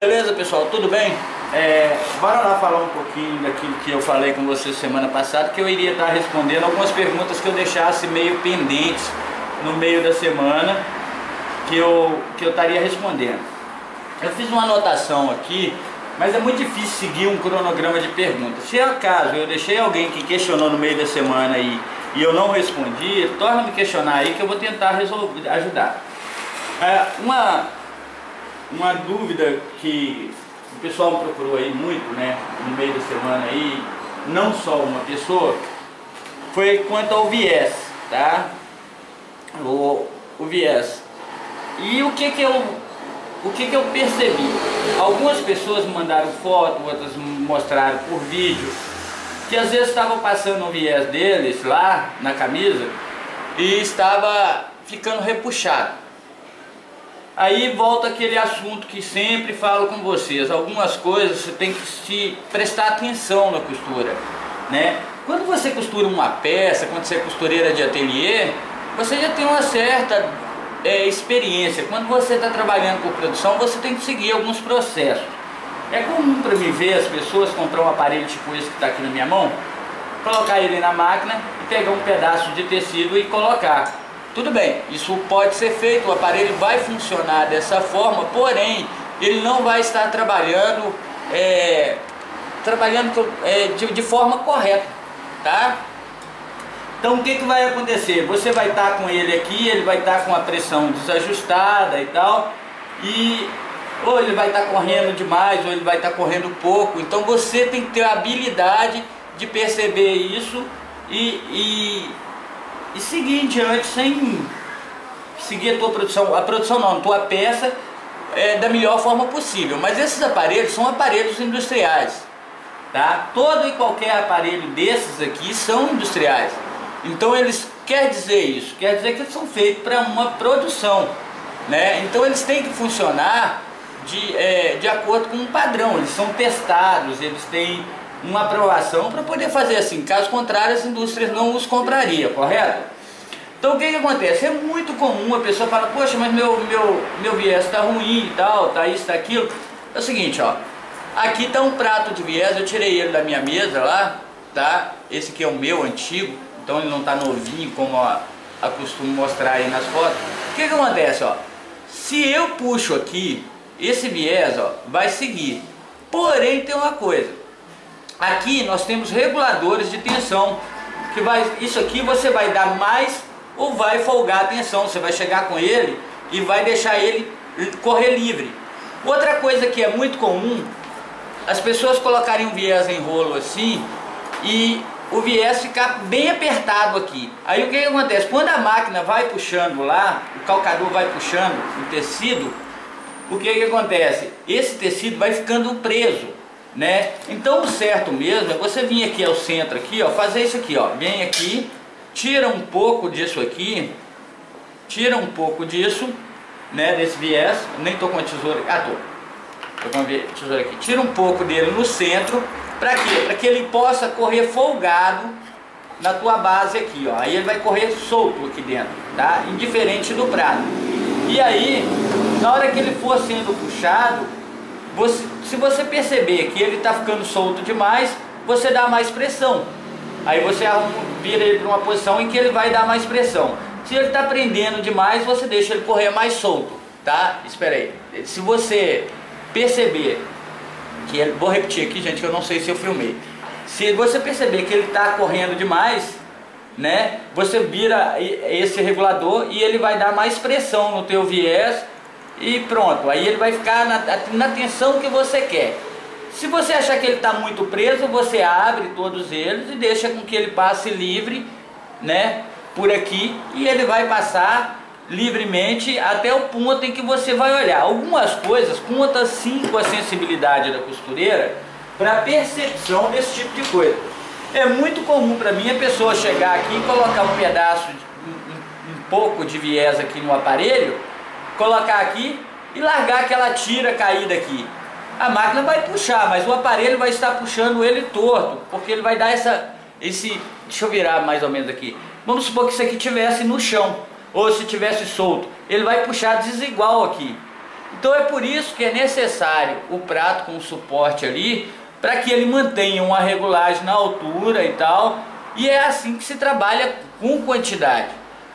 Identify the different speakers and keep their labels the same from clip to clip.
Speaker 1: Beleza, pessoal, tudo bem? Bora lá falar um pouquinho daquilo que eu falei com vocês semana passada, que eu iria estar respondendo algumas perguntas que eu deixasse meio pendentes no meio da semana, que eu estaria respondendo. Eu fiz uma anotação aqui, mas é muito difícil seguir um cronograma de perguntas. Se acaso eu deixei alguém que questionou no meio da semana aí e eu não respondi, torna-me questionar aí que eu vou tentar resolver, ajudar. Uma dúvida que o pessoal me procurou aí muito, né, no meio da semana aí, não só uma pessoa, foi quanto ao viés, tá? O viés. E o que eu percebi? Algumas pessoas me mandaram foto, outras me mostraram por vídeo, que às vezes estavam passando o viés deles lá na camisa e estava ficando repuxado. Aí volta aquele assunto que sempre falo com vocês, algumas coisas você tem que se prestar atenção na costura, né? Quando você costura uma peça, quando você é costureira de ateliê, você já tem uma certa experiência. Quando você está trabalhando com produção, você tem que seguir alguns processos. É comum para mim ver as pessoas comprar um aparelho tipo esse que está aqui na minha mão, colocar ele na máquina e pegar um pedaço de tecido e colocar. Tudo bem, isso pode ser feito, o aparelho vai funcionar dessa forma, porém, ele não vai estar trabalhando de forma correta, tá? Então o que vai acontecer? Você vai estar com ele aqui, ele vai estar com a pressão desajustada e tal, e ou ele vai estar correndo demais, ou ele vai estar correndo pouco. Então você tem que ter a habilidade de perceber isso e seguir em diante sem seguir a tua produção, a tua peça da melhor forma possível. Mas esses aparelhos são aparelhos industriais, tá? Todo e qualquer aparelho desses aqui são industriais. Então eles quer dizer isso, quer dizer que eles são feitos para uma produção, né? Então eles têm que funcionar de acordo com um padrão, eles são testados, eles têm uma aprovação para poder fazer assim. Caso contrário, as indústrias não os comprariam, correto? Então o que acontece? É muito comum a pessoa fala, poxa, mas meu viés está ruim e tal, tá isso, tá aquilo. É o seguinte, ó, aqui está um prato de viés, eu tirei ele da minha mesa lá, tá? Esse aqui é o meu antigo, então ele não está novinho como eu costumo mostrar aí nas fotos. O que acontece, ó? Se eu puxo aqui, esse viés, ó, vai seguir. Porém tem uma coisa, aqui nós temos reguladores de tensão, que isso aqui você vai dar mais ou vai folgar a tensão, você vai chegar com ele e vai deixar ele correr livre. Outra coisa que é muito comum, as pessoas colocarem um viés em rolo assim e o viés ficar bem apertado aqui. Aí o que acontece? Quando a máquina vai puxando lá, o calcador vai puxando o tecido, o que acontece? Esse tecido vai ficando preso, né? Então o certo mesmo é você vir aqui ao centro aqui, ó, fazer isso aqui, ó, vem aqui, tira um pouco disso aqui, tira um pouco disso, né, desse viés. Nem tô com a tesoura, tô com a tesoura aqui, tira um pouco dele no centro, para quê? Para que ele possa correr folgado na tua base aqui, ó, aí ele vai correr solto aqui dentro, tá? Indiferente do prato. E aí, na hora que ele for sendo puxado, se você perceber que ele está ficando solto demais, você dá mais pressão. Aí você vira ele para uma posição em que ele vai dar mais pressão. Se ele está prendendo demais, você deixa ele correr mais solto, tá? Espera aí. Se você perceber que ele, vou repetir aqui, gente, que eu não sei se eu filmei. Se você perceber que ele está correndo demais, né? Você vira esse regulador e ele vai dar mais pressão no teu viés. E pronto, aí ele vai ficar na tensão que você quer. Se você achar que ele está muito preso, você abre todos eles e deixa com que ele passe livre, né, por aqui, e ele vai passar livremente até o ponto em que você vai olhar. Algumas coisas contam sim com a sensibilidade da costureira para percepção desse tipo de coisa. É muito comum para mim a pessoa chegar aqui e colocar um pedaço, um pouco de viés aqui no aparelho, colocar aqui e largar aquela tira caída aqui. A máquina vai puxar, mas o aparelho vai estar puxando ele torto, porque ele vai dar deixa eu virar mais ou menos aqui. Vamos supor que isso aqui estivesse no chão, ou se tivesse solto, ele vai puxar desigual aqui. Então é por isso que é necessário o prato com suporte ali, para que ele mantenha uma regulagem na altura e tal, e é assim que se trabalha com quantidade.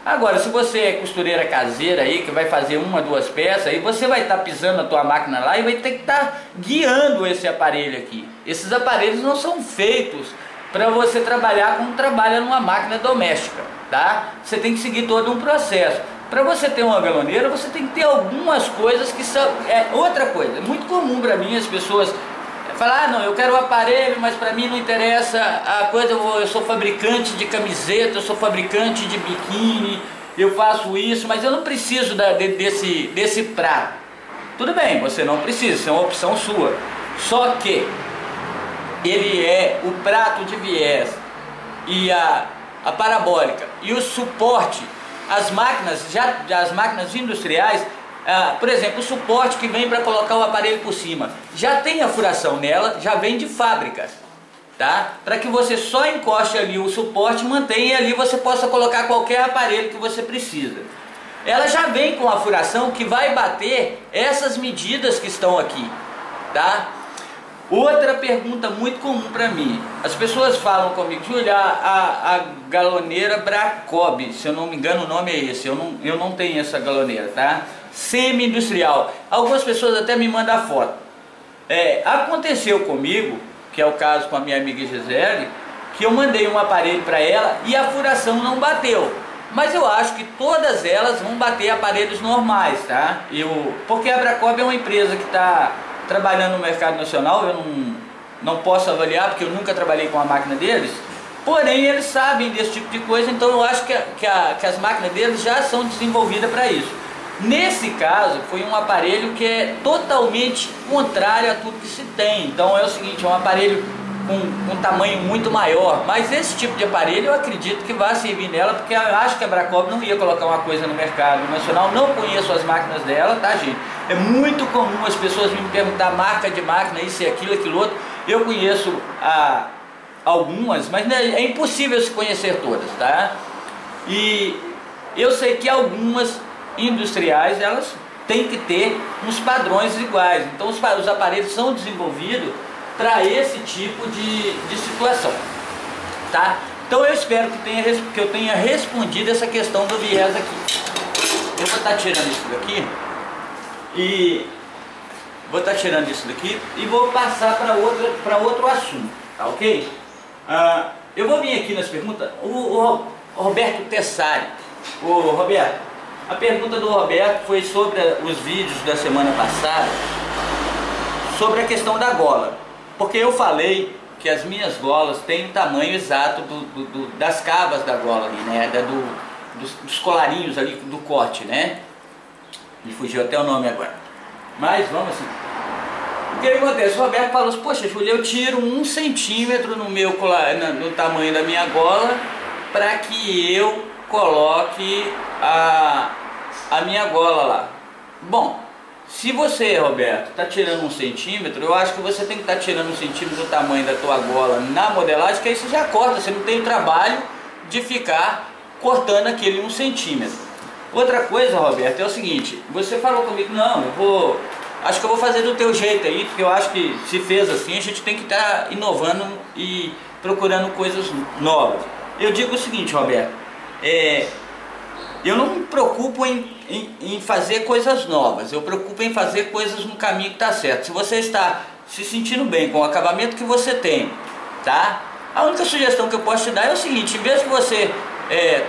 Speaker 1: Agora, se você é costureira caseira aí, que vai fazer uma, duas peças, aí você vai estar pisando a tua máquina lá e vai ter que estar guiando esse aparelho aqui. Esses aparelhos não são feitos para você trabalhar como trabalha numa máquina doméstica, tá? Você tem que seguir todo um processo. Para você ter uma galoneira, você tem que ter algumas coisas que são... outra coisa, é muito comum para mim as pessoas falar, ah, não, eu quero o aparelho, mas para mim não interessa a coisa, eu sou fabricante de camiseta, eu sou fabricante de biquíni, eu faço isso, mas eu não preciso desse prato. Tudo bem, você não precisa, isso é uma opção sua. Só que ele é o prato de viés e a parabólica e o suporte, as máquinas industriais, por exemplo, o suporte que vem para colocar o aparelho por cima, já tem a furação nela, já vem de fábrica, tá? Para que você só encoste ali o suporte, mantenha ali, você possa colocar qualquer aparelho que você precisa. Ela já vem com a furação que vai bater essas medidas que estão aqui, tá? Outra pergunta muito comum para mim, as pessoas falam comigo, Júlia, a galoneira Bracob, se eu não me engano o nome é esse, eu não tenho essa galoneira, tá? Semi-industrial. Algumas pessoas até me mandam a foto. Aconteceu comigo, que é o caso com a minha amiga Gisele, que eu mandei um aparelho para ela e a furação não bateu. Mas eu acho que todas elas vão bater aparelhos normais, tá? Porque a Bracob é uma empresa que está trabalhando no mercado nacional, eu não posso avaliar porque eu nunca trabalhei com a máquina deles, porém eles sabem desse tipo de coisa, então eu acho que as máquinas deles já são desenvolvidas para isso. Nesse caso, foi um aparelho que é totalmente contrário a tudo que se tem. Então é o seguinte, é um aparelho com um tamanho muito maior. Mas esse tipo de aparelho eu acredito que vai servir nela, porque eu acho que a Bracob não ia colocar uma coisa no mercado nacional. Não conheço as máquinas dela, tá, gente? É muito comum as pessoas me perguntar marca de máquina, isso e aquilo, aquilo outro. Eu conheço algumas, mas é impossível se conhecer todas, tá? E eu sei que algumas industriais, elas têm que ter uns padrões iguais. Então os aparelhos são desenvolvidos para esse tipo de situação, tá? Então eu espero que eu tenha respondido essa questão do viés aqui. Eu vou estar tirando isso daqui e vou passar para outro assunto, tá ok? Eu vou vir aqui nas perguntas. O Roberto Tessari. Roberto, a pergunta do Roberto foi sobre os vídeos da semana passada, sobre a questão da gola. Porque eu falei que as minhas golas têm o tamanho exato das cavas da gola ali, né? Dos colarinhos ali do corte, né? Me fugiu até o nome agora. Mas vamos assim. O que acontece? O Roberto falou assim, poxa, Júlia, eu tiro 1 centímetro no tamanho da minha gola para que eu coloque a minha gola lá. Bom, se você, Roberto, está tirando 1 centímetro, eu acho que você tem que estar tirando 1 centímetro do tamanho da tua gola na modelagem, que aí você já corta, você não tem o trabalho de ficar cortando aquele 1 centímetro. Outra coisa, Roberto, é o seguinte, você falou comigo, não, acho que eu vou fazer do teu jeito aí, porque eu acho que se fez assim, a gente tem que estar inovando e procurando coisas novas. Eu digo o seguinte, Roberto, eu não me preocupo em fazer coisas novas, eu me preocupo em fazer coisas no caminho que está certo. Se você está se sentindo bem com o acabamento que você tem, tá? A única sugestão que eu posso te dar é o seguinte, em vez de você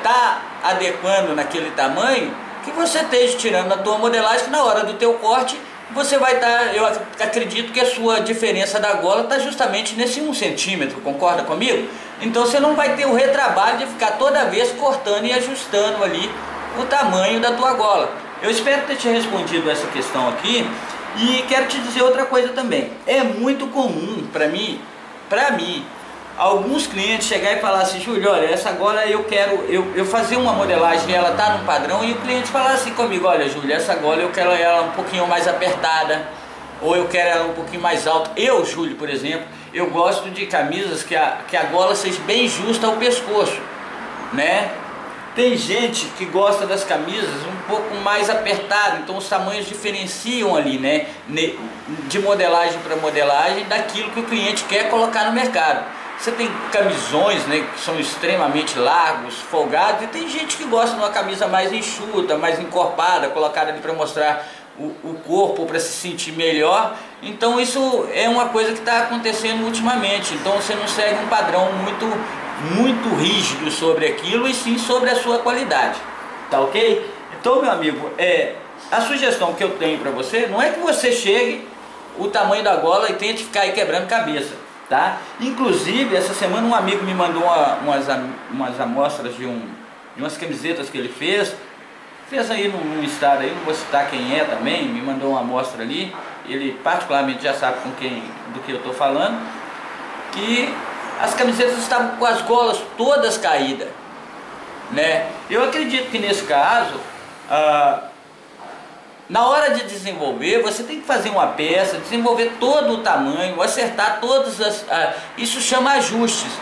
Speaker 1: tá adequando naquele tamanho, que você esteja tirando a tua modelagem, que na hora do teu corte, você vai estar, eu acredito que a sua diferença da gola está justamente nesse 1 centímetro, concorda comigo? Então você não vai ter o retrabalho de ficar toda vez cortando e ajustando ali o tamanho da tua gola. Eu espero ter te respondido essa questão aqui e quero te dizer outra coisa também. É muito comum para mim, alguns clientes chegar e falar assim, Júlio, olha, essa gola eu quero, eu fazer uma modelagem, ela tá num padrão, e o cliente falar assim comigo, olha, Júlio, essa gola eu quero ela um pouquinho mais apertada, ou eu quero ela um pouquinho mais alta. Eu, Júlio, por exemplo, eu gosto de camisas que a gola seja bem justa ao pescoço, né? Tem gente que gosta das camisas um pouco mais apertado, então os tamanhos diferenciam ali, né, de modelagem para modelagem daquilo que o cliente quer colocar no mercado. Você tem camisões, né, que são extremamente largos, folgados, e tem gente que gosta de uma camisa mais enxuta, mais encorpada, colocada ali para mostrar o corpo, para se sentir melhor. Então isso é uma coisa que está acontecendo ultimamente. Então você não segue um padrão muito rígido sobre aquilo, e sim sobre a sua qualidade, tá ok? Então, meu amigo, a sugestão que eu tenho para você não é que você chegue o tamanho da gola e tente ficar aí quebrando cabeça, tá? Inclusive, essa semana um amigo me mandou umas amostras de umas camisetas que ele fez aí num estado aí, não vou citar quem é também, me mandou uma amostra ali, ele particularmente já sabe do que eu estou falando, que as camisetas estavam com as golas todas caídas, né? Eu acredito que nesse caso, na hora de desenvolver, você tem que fazer uma peça, desenvolver todo o tamanho, acertar isso chama ajustes.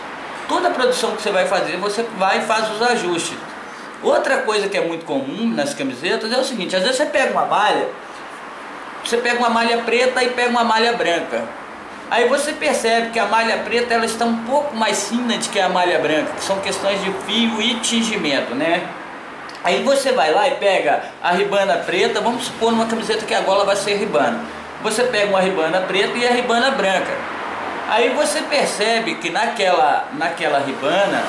Speaker 1: Toda a produção que você vai fazer, você vai e faz os ajustes. Outra coisa que é muito comum nas camisetas é o seguinte: às vezes você pega uma malha preta e pega uma malha branca. Aí você percebe que a malha preta ela está um pouco mais fina do que a malha branca, que são questões de fio e tingimento, né? Aí você vai lá e pega a ribana preta, vamos supor numa camiseta que a gola vai ser ribana. Você pega uma ribana preta e a ribana branca. Aí você percebe que naquela ribana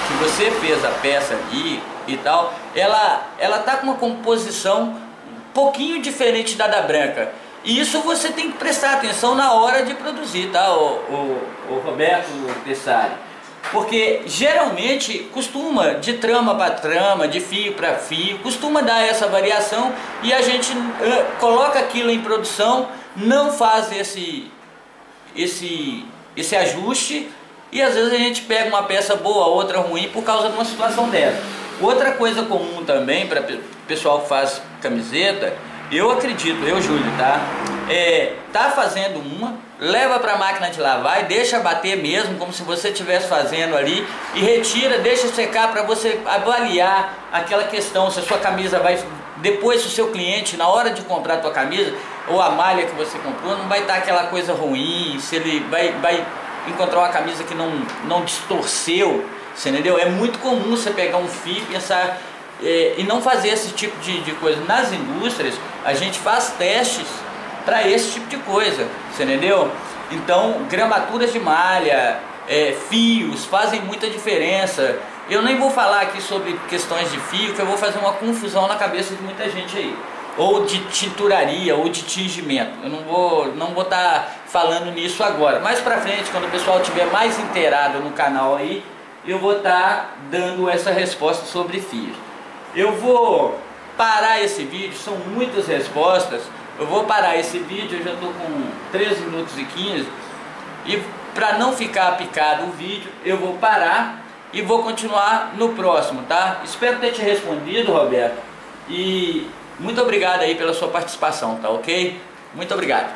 Speaker 1: que você fez a peça ali e tal, ela tá com uma composição um pouquinho diferente da branca. E isso você tem que prestar atenção na hora de produzir, tá, o Roberto Pessari? Porque geralmente costuma, de trama para trama, de fio para fio, costuma dar essa variação, e a gente coloca aquilo em produção, não faz esse ajuste, e às vezes a gente pega uma peça boa, outra ruim, por causa de uma situação dessa. Outra coisa comum também para o pessoal que faz camiseta, eu acredito, Júlio, tá fazendo leva para a máquina de lavar e deixa bater mesmo, como se você estivesse fazendo ali, e retira, deixa secar para você avaliar aquela questão, se a sua camisa vai, depois se o seu cliente, na hora de comprar a tua camisa, ou a malha que você comprou, não vai estar aquela coisa ruim, se ele vai encontrar uma camisa que não distorceu, você entendeu? É muito comum você pegar um fio e pensar... e não fazer esse tipo de coisa. Nas indústrias a gente faz testes para esse tipo de coisa, você entendeu? Então gramaturas de malha, fios fazem muita diferença. Eu nem vou falar aqui sobre questões de fio, que eu vou fazer uma confusão na cabeça de muita gente aí, ou de tinturaria, ou de tingimento. Eu não vou estar falando nisso agora. Mais pra frente, quando o pessoal estiver mais inteirado no canal aí, eu vou estar dando essa resposta sobre fios. Eu vou parar esse vídeo, são muitas respostas. Eu vou parar esse vídeo, eu já estou com 13 minutos e 15. E para não ficar picado o vídeo, eu vou parar e vou continuar no próximo, tá? Espero ter te respondido, Roberto. E muito obrigado aí pela sua participação, tá ok? Muito obrigado.